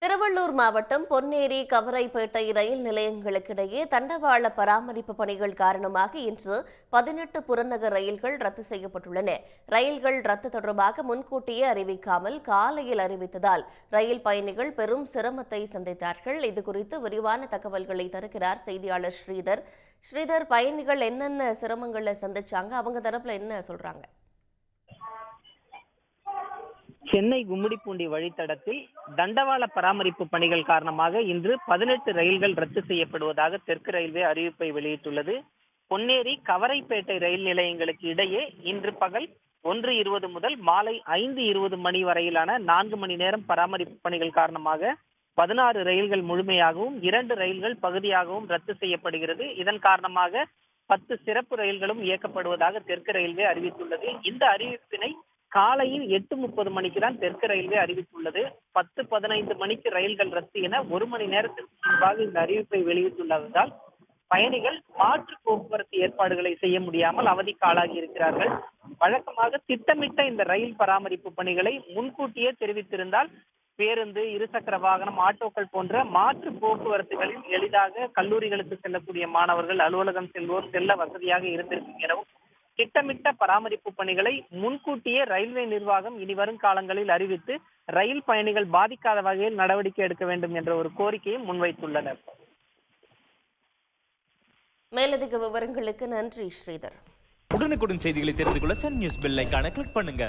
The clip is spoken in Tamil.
திருவள்ளூர் மாவட்டம் பொன்னேரி கவரைப்பேட்டை ரயில் நிலையங்களுக்கிடையே தண்டவாள பராமரிப்பு பணிகள் காரணமாக இன்று 18 புறநகர் ரயில்கள் ரத்து செய்யப்பட்டுள்ளன. ரயில்கள் ரத்து தொடர்பாக முன்கூட்டியே அறிவிக்காமல் காலையில் அறிவித்ததால் ரயில் பயணிகள் பெரும் சிரமத்தை சந்தித்தார்கள். இதுகுறித்து விரிவான தகவல்களை தருகிறார் செய்தியாளர் ஸ்ரீதர். ஸ்ரீதர், பயணிகள் என்னென்ன சிரமங்களை சந்திச்சாங்க, அவங்க தரப்புல என்ன சொல்றாங்க? சென்னை கும்மிடிப்பூண்டி வழித்தடத்தில் தண்டவாள பராமரிப்பு பணிகள் காரணமாக இன்று 18 ரயில்கள் ரத்து செய்யப்படுவதாக தெற்கு ரயில்வே அறிவிப்பை வெளியிட்டுள்ளது. பொன்னேரி கவரைப்பேட்டை ரயில் நிலையங்களுக்கு இடையே இன்று பகல் 1:20 முதல் மாலை 5:20 மணி வரையிலான 4 மணி நேரம் பராமரிப்பு பணிகள் காரணமாக 16 ரயில்கள் முழுமையாகவும் 2 ரயில்கள் பகுதியாகவும் ரத்து செய்யப்படுகிறது. இதன் காரணமாக 10 சிறப்பு ரயில்களும் இயக்கப்படுவதாக தெற்கு ரயில்வே அறிவித்துள்ளது. இந்த அறிவிப்பினை காலையில் 8:30 மணிக்கு தான் தெற்கு ரயில்வே அறிவித்துள்ளது. 10:15 மணிக்கு ரயில்கள் ரத்து என 1 மணி நேரத்திற்கு முன்பாக இந்த அறிவிப்பை வெளியிட்டுள்ளதால் பயணிகள் மாற்று போக்குவரத்து ஏற்பாடுகளை செய்ய முடியாமல் அவதிக்கு ஆளாகி இருக்கிறார்கள். வழக்கமாக திட்டமிட்ட இந்த ரயில் பராமரிப்பு பணிகளை முன்கூட்டியே தெரிவித்திருந்தால் பேருந்து, இருசக்கர வாகனம், ஆட்டோக்கள் போன்ற மாற்று போக்குவரத்துகளில் எளிதாக கல்லூரிகளுக்கு செல்லக்கூடிய மாணவர்கள், அலுவலகம் செல்வோர் செல்ல வசதியாக இருந்திருக்கும் எனவும் திட்டமிட்ட பராமரிப்பு பணிகளை முன்கூட்டியே ரயில்வே நிர்வாகம் இனி வரும் காலங்களில் அறிவித்து ரயில் பயணிகள் பாதிக்காத வகையில் நடவடிக்கை எடுக்க வேண்டும் என்ற ஒரு கோரிக்கையை முன்வைத்துள்ளனர். மேலதிக விவரங்களுக்கு நன்றி ஸ்ரீதர். உடனுக்குடன் செய்திகளை தெரிந்து கொள்ள சன் நியூஸ் பெல் ஐகானை கிளிக் பண்ணுங்க.